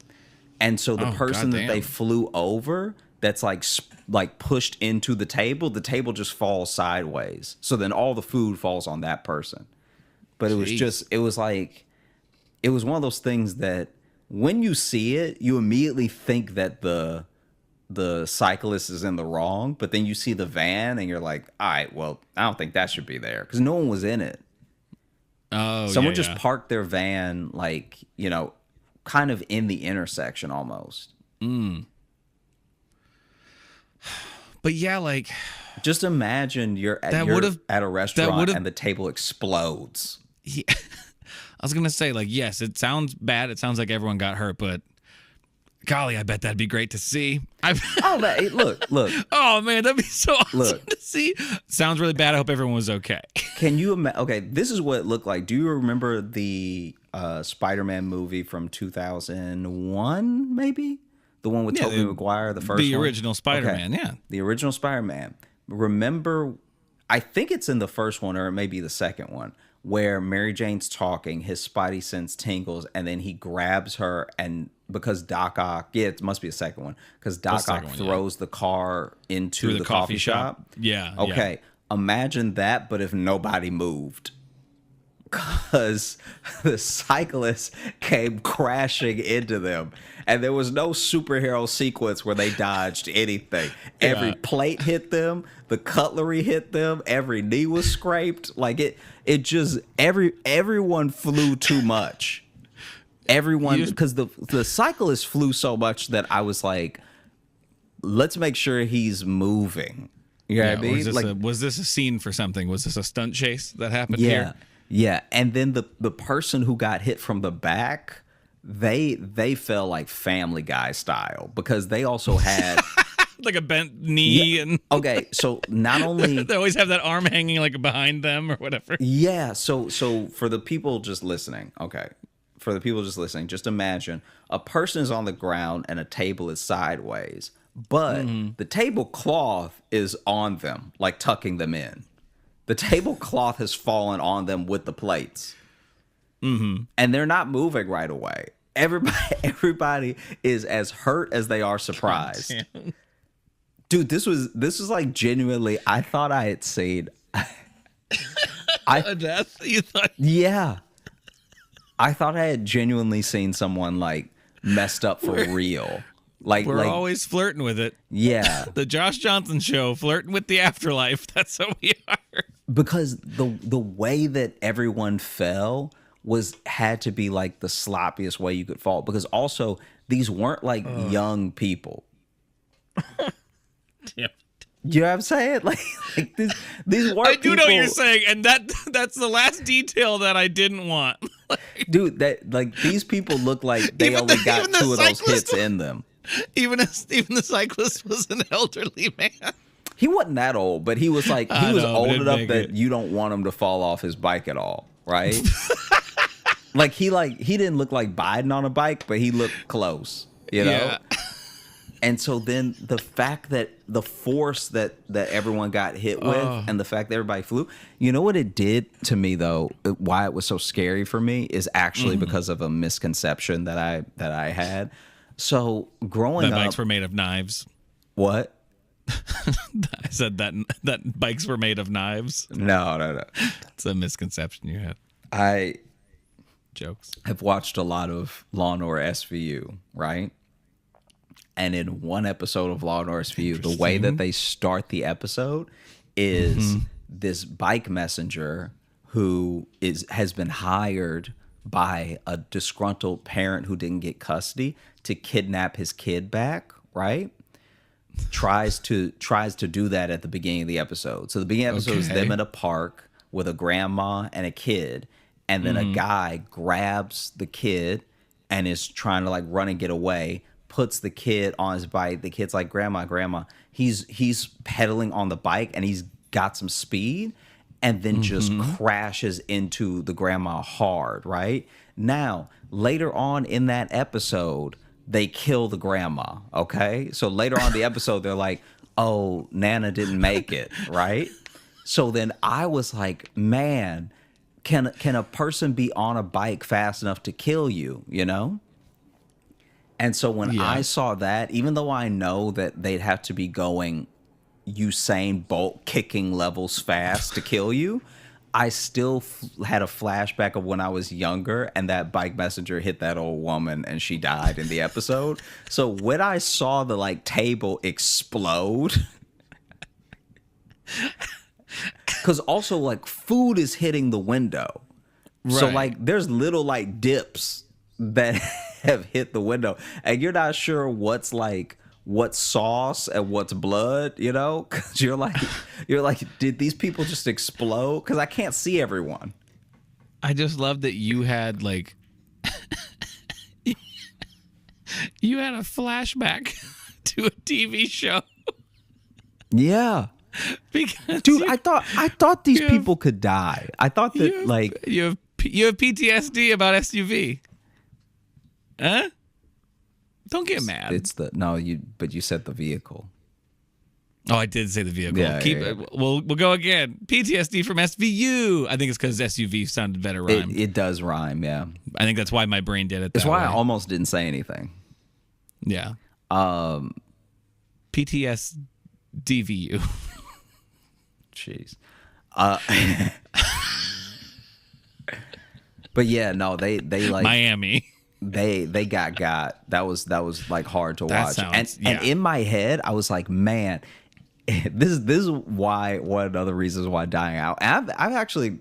And so the person that they flew over that's like pushed into the table just falls sideways. So then all the food falls on that person. But it was one of those things that when you see it, you immediately think that the cyclist is in the wrong, but then you see the van and you're like, all right, well, I don't think that should be there because no one was in it. Oh, someone just parked their van, like, you know, kind of in the intersection almost. But yeah, like, just imagine you're at a restaurant and the table explodes. Yeah. I was gonna say, like, yes, it sounds bad. It sounds like everyone got hurt, but golly, I bet that'd be great to see. Look. Oh man, that'd be so awesome to see. Sounds really bad. I hope everyone was okay. Can you imagine? Okay, this is what it looked like. Do you remember the Spider-Man movie from 2001? Maybe the one with Tobey Maguire, the first, the one? original Spider-Man. Yeah, the original Spider-Man. Remember, I think it's in the first one or it may be the second one, where Mary Jane's talking, his spidey sense tingles, and then he grabs her, and because Doc Ock, it must be a second one, because Doc Ock throws the car into the coffee shop. Yeah. Okay, imagine that, but if nobody moved. Because the cyclist came crashing into them, and there was no superhero sequence where they dodged anything. Every plate hit them, the cutlery hit them, every knee was scraped. Like it just everyone flew too much. Everyone, because the cyclist flew so much that I was like, let's make sure he's moving. You know what I mean? Was this a scene for something? Was this a stunt chase that happened here? Yeah, and then the person who got hit from the back, they fell like Family Guy style because they also had like a bent knee and okay. So not only they always have that arm hanging like behind them or whatever. Yeah. So for the people just listening, just imagine a person is on the ground and a table is sideways, but the tablecloth is on them, like tucking them in. The tablecloth has fallen on them with the plates. And they're not moving right away. Everybody is as hurt as they are surprised. Dude, this was like genuinely, I thought I had seen a death? You thought? Yeah. I thought I had genuinely seen someone like messed up for real. We're always flirting with it. Yeah. The Josh Johnson show, flirting with the afterlife. That's how we are. Because the way that everyone fell had to be like the sloppiest way you could fall. Because also these weren't like young people. Damn. You know what I'm saying? Like these weren't. I do know what you're saying, and that's the last detail that I didn't want. Dude, that like these people look like they only got two of those hits in them. Even the cyclist was an elderly man. He wasn't that old, but he was old enough that you don't want him to fall off his bike at all, right? Like he didn't look like Biden on a bike, but he looked close, you know? Yeah. And so then the fact that the force that everyone got hit with and the fact that everybody flew, you know what it did to me though, why it was so scary for me is actually because of a misconception that I had. So growing That up, bikes were made of knives. what? I said that bikes were made of knives. No. It's a misconception you had. I Jokes. have watched a lot of Law and Order SVU, right? And in one episode of Law and Order SVU, the way that they start the episode is this bike messenger who has been hired by a disgruntled parent who didn't get custody to kidnap his kid back, right? Tries to do that at the beginning of the episode. So the beginning of the episode is them in a park with a grandma and a kid, and then a guy grabs the kid and is trying to like run and get away, puts the kid on his bike. The kid's like, grandma. He's pedaling on the bike and he's got some speed, and then just crashes into the grandma hard, right? Now, later on in that episode, they kill the grandma, okay? So later on in the episode, they're like, oh, Nana didn't make it, right? So then I was like, man, can a person be on a bike fast enough to kill you, you know? And so when I saw that, even though I know that they'd have to be going Usain Bolt kicking levels fast to kill you, I still had a flashback of when I was younger and that bike messenger hit that old woman and she died in the episode. So when I saw the like table explode, because also like food is hitting the window. Right. So like there's little like dips that have hit the window and you're not sure what's sauce and what's blood, you know, because you're like, did these people just explode? Because I can't see everyone. I just love that you had like, you had a flashback to a TV show. Yeah, because dude, I thought these people could die. I thought that you have PTSD about SUV, huh? Don't get mad. But you said the vehicle. Oh, I did say the vehicle. Yeah. We'll go again. PTSD from SVU. I think it's because SUV sounded better rhyme. It does rhyme, yeah. I think that's why my brain did it. That's why I almost didn't say anything. Yeah. PTSDVU. Jeez. But yeah, no, they like Miami. They got that was like hard to watch. Sounds, and in my head I was like, man, this is why one of the other reasons why dying out. And I've actually,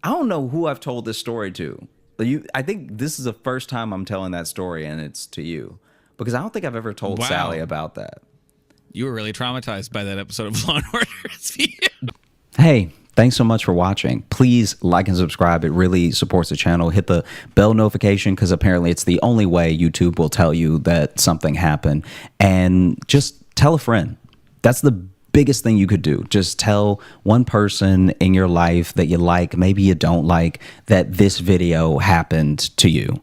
I don't know who I've told this story to. I think this is the first time I'm telling that story, and it's to you because I don't think I've ever told Sally about that. You were really traumatized by that episode of Law and Order SVU. Hey, thanks so much for watching. Please like and subscribe. It really supports the channel. Hit the bell notification because apparently it's the only way YouTube will tell you that something happened. And just tell a friend. That's the biggest thing you could do. Just tell one person in your life that you like, maybe you don't like, that this video happened to you.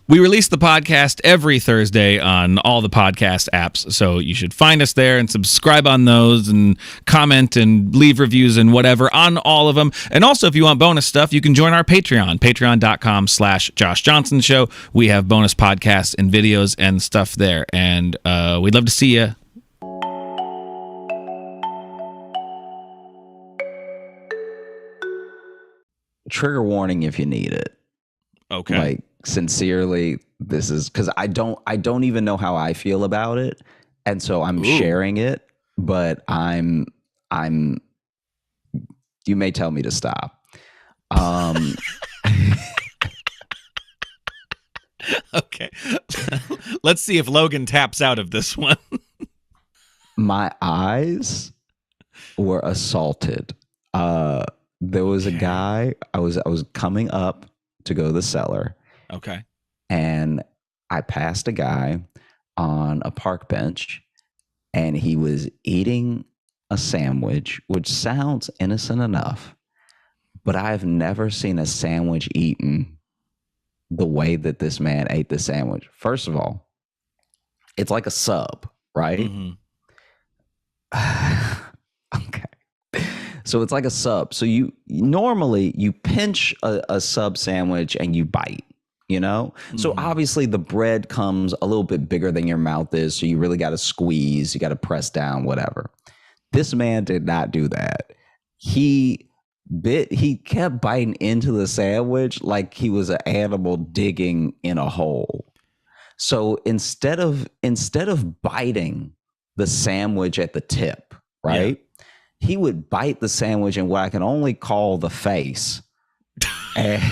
We release the podcast every Thursday on all the podcast apps, so you should find us there and subscribe on those and comment and leave reviews and whatever on all of them. And also, if you want bonus stuff, you can join our Patreon, patreon.com/Josh Johnson Show. We have bonus podcasts and videos and stuff there, and we'd love to see you. Trigger warning if you need it. Okay. Like, sincerely, this is because I don't even know how I feel about it, and so I'm sharing it, but I'm you may tell me to stop. Okay. Let's see if Logan taps out of this one. My eyes were assaulted. There was a guy, I was coming up to go to the cellar. Okay. And I passed a guy on a park bench, and he was eating a sandwich, which sounds innocent enough, but I've never seen a sandwich eaten the way that this man ate the sandwich. First of all, it's like a sub, right? Mm-hmm. Okay. So it's like a sub. So you normally you pinch a sub sandwich and you bite, you know? So obviously the bread comes a little bit bigger than your mouth is. So you really got to squeeze, you got to press down, whatever. This man did not do that. He kept biting into the sandwich like he was an animal digging in a hole. So instead of biting the sandwich at the tip, right? Yeah. He would bite the sandwich in what I can only call the face. And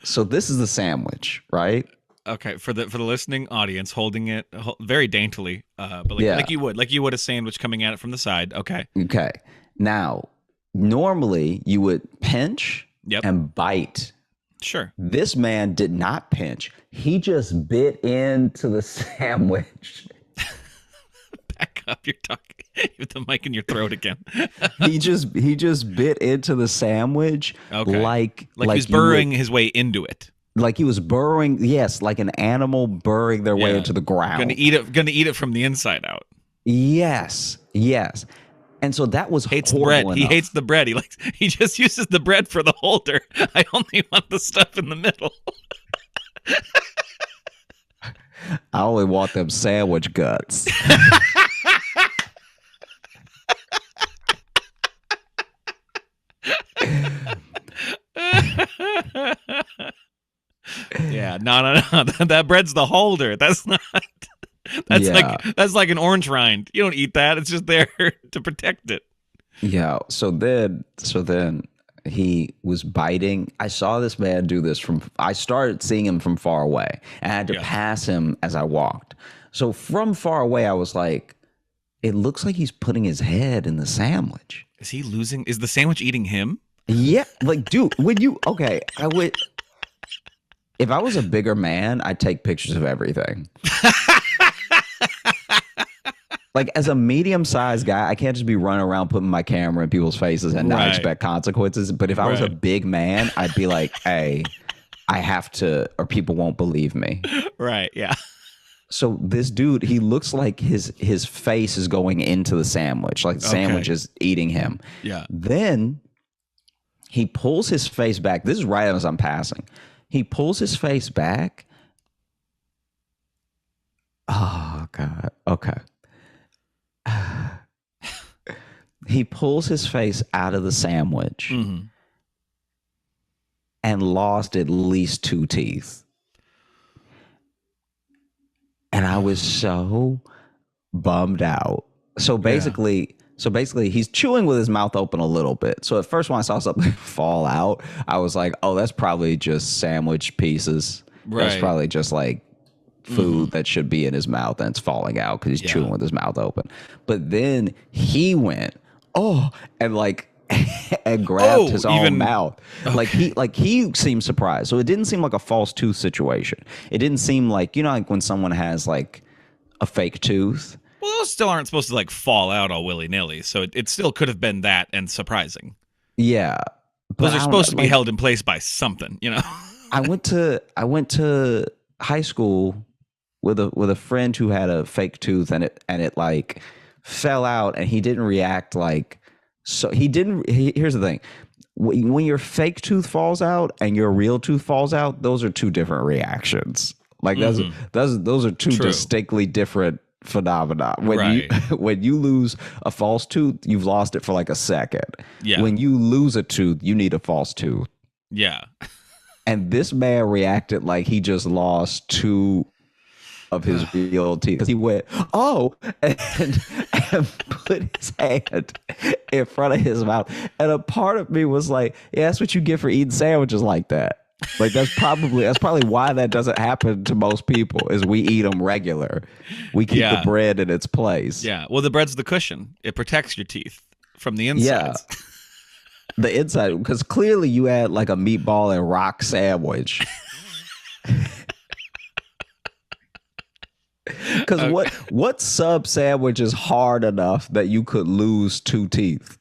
so this is the sandwich, right? Okay, for the listening audience, holding it very daintily, but like you would a sandwich coming at it from the side. Okay. Okay. Now, normally you would pinch and bite. Sure. This man did not pinch. He just bit into the sandwich. Back up, you're talking with the mic in your throat again. he just bit into the sandwich like he's burrowing his way into it. Like he was burrowing, yes, like an animal burrowing their way into the ground. Gonna eat it from the inside out. Yes. And so that was hates the bread. Enough. He hates the bread. He just uses the bread for the holder. I only want the stuff in the middle. I only want them sandwich guts. Yeah, no. That bread's the holder. That's not. That's like an orange rind. You don't eat that. It's just there to protect it. Yeah. So then he was biting. I saw this man do this I started seeing him from far away, and I had to pass him as I walked. So from far away, I was like, it looks like he's putting his head in the sandwich. Is he losing? Is the sandwich eating him? Yeah. Like, dude, I would. If I was a bigger man, I'd take pictures of everything. Like, as a medium-sized guy, I can't just be running around putting my camera in people's faces and not expect consequences. But if I was a big man, I'd be like, hey, I have to, or people won't believe me. Right, yeah. So this dude, he looks like his face is going into the sandwich, like the sandwich is eating him. Yeah. Then he pulls his face back. This is right as I'm passing. He pulls his face back. Oh, God. Okay. He pulls his face out of the sandwich and lost at least 2 teeth. And I was so bummed out. So basically, he's chewing with his mouth open a little bit. So at first when I saw something fall out, I was like, oh, that's probably just sandwich pieces. Right. That's probably just like food that should be in his mouth and it's falling out because he's chewing with his mouth open. But then he went, and and grabbed his own mouth. Okay. Like he seemed surprised. So it didn't seem like a false tooth situation. It didn't seem like, like when someone has like a fake tooth. Well, those still aren't supposed to like fall out all willy-nilly. So it still could have been that and surprising. Yeah. Those are supposed to be held in place by something, I went to high school with a friend who had a fake tooth and it like fell out and he didn't react like, so he didn't. Here's the thing. When your fake tooth falls out and your real tooth falls out, those are 2 different reactions. Like those are 2 distinctly different phenomena. When you lose a false tooth, you've lost it for like a second. Yeah. When you lose a tooth, you need a false tooth. Yeah. And this man reacted like he just lost 2 of his real teeth. Because he went, and put his hand in front of his mouth. And a part of me was like, yeah, that's what you get for eating sandwiches like that. Like that's probably why that doesn't happen to most people is we eat them regular. We keep the bread in its place. Yeah. Well, the bread's the cushion. It protects your teeth from the inside. Yeah. The inside, because clearly you had like a meatball and rock sandwich. Because what sub sandwich is hard enough that you could lose 2 teeth?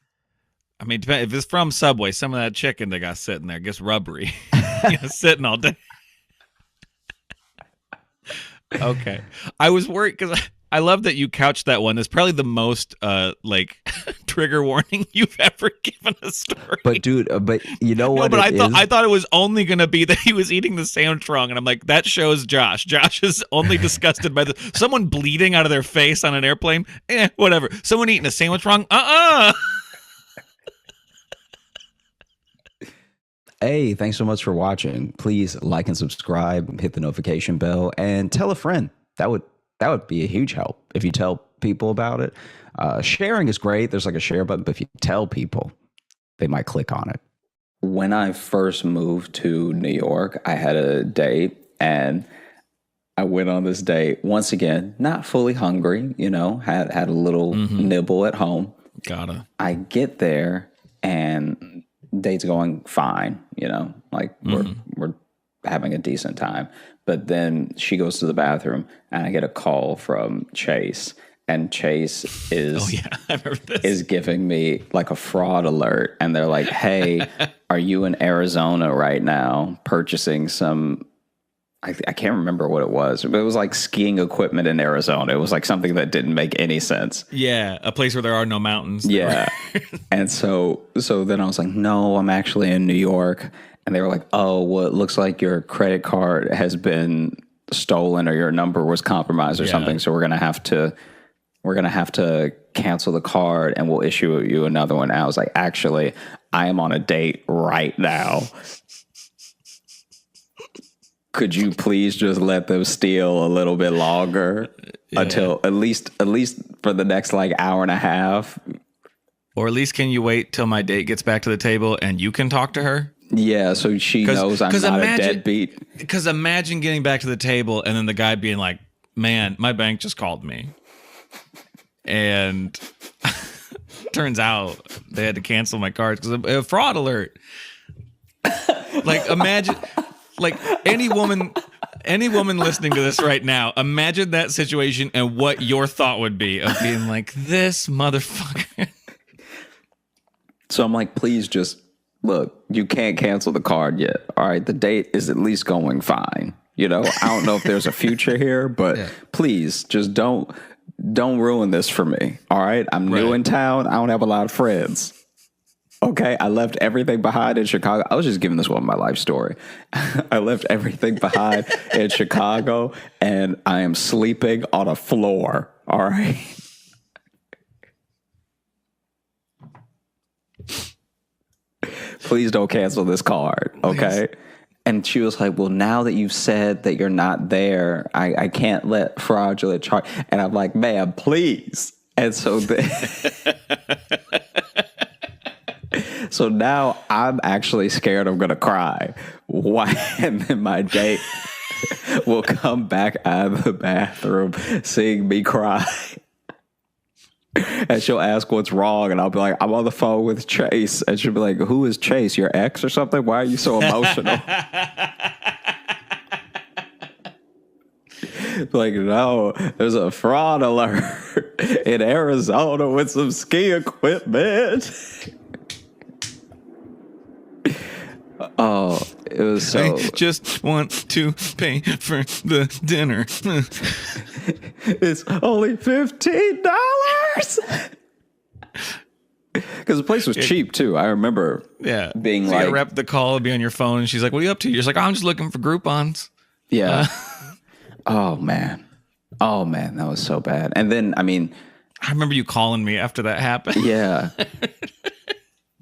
I mean, if it's from Subway, some of that chicken they got sitting there gets rubbery, sitting all day. Okay, I was worried because I love that you couched that one. That's probably the most like trigger warning you've ever given a story. But dude, but you know what? No, but I thought it was only gonna be that he was eating the sandwich wrong, and I'm like, that shows Josh. Josh is only disgusted by someone bleeding out of their face on an airplane. Whatever. Someone eating a sandwich wrong. Hey, thanks so much for watching. Please like and subscribe, hit the notification bell, and tell a friend. That would be a huge help if you tell people about it. Sharing is great. There's like a share button, but if you tell people, they might click on it. When I first moved to New York, I had a date, and I went on this date once again, not fully hungry, had a little nibble at home. I get there and date's going fine, we're having a decent time. But then she goes to the bathroom and I get a call from Chase. And Chase is giving me like a fraud alert. And they're like, hey, are you in Arizona right now purchasing some, I can't remember what it was, but it was like skiing equipment in Arizona. It was like something that didn't make any sense. Yeah, a place where there are no mountains. Yeah. And so then I was like, no, I'm actually in New York. And they were like, oh, well, it looks like your credit card has been stolen or your number was compromised or something. So we're going to have to cancel the card and we'll issue you another one. And I was like, actually, I am on a date right now. Could you please just let them steal a little bit longer until at least for the next like hour and a half? Or at least can you wait till my date gets back to the table and you can talk to her? Yeah, so she knows I'm not a deadbeat. Because imagine getting back to the table and then the guy being like, man, my bank just called me. And turns out they had to cancel my card because of a fraud alert. Like, imagine, like any woman listening to this right now, imagine that situation and what your thought would be of being like, this motherfucker. So I'm like, please just look, you can't cancel the card yet. All right, the date is at least going fine. I don't know if there's a future here, but please just don't ruin this for me. All right, I'm new in town. I don't have a lot of friends. Okay, I left everything behind in Chicago. I was just giving this one my life story. I left everything behind in Chicago, and I am sleeping on a floor. All right. Please don't cancel this card, okay? Please. And she was like, well, now that you've said that you're not there, I can't let fraudulent charge. And I'm like, ma'am, please. And so so now I'm actually scared I'm going to cry. Why? And then my date will come back out of the bathroom seeing me cry. And she'll ask what's wrong, and I'll be like, I'm on the phone with Chase. And she'll be like, who is Chase? Your ex or something? Why are you so emotional? Like, no, there's a fraud alert in Arizona with some ski equipment. Oh, it was so... I just want to pay for the dinner. It's only $15. Because the place was cheap, too. I remember being so like... You rep the call, be on your phone, and she's like, what are you up to? You're just like, I'm just looking for Groupons. Yeah. Oh, man. That was so bad. And then, I mean... I remember you calling me after that happened. Yeah.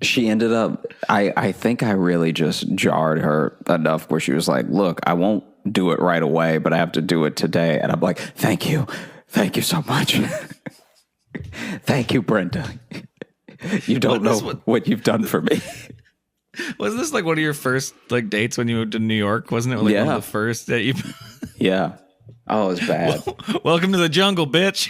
She ended up, I think I really just jarred her enough where she was like, look, I won't do it right away, but I have to do it today. And I'm like, thank you. Thank you so much. Thank you, Brenda. You don't know what you've done for me. Was this like one of your first like dates when you moved to New York? Wasn't it like one of the first that you... Yeah. Oh, it was bad. Welcome to the jungle, bitch.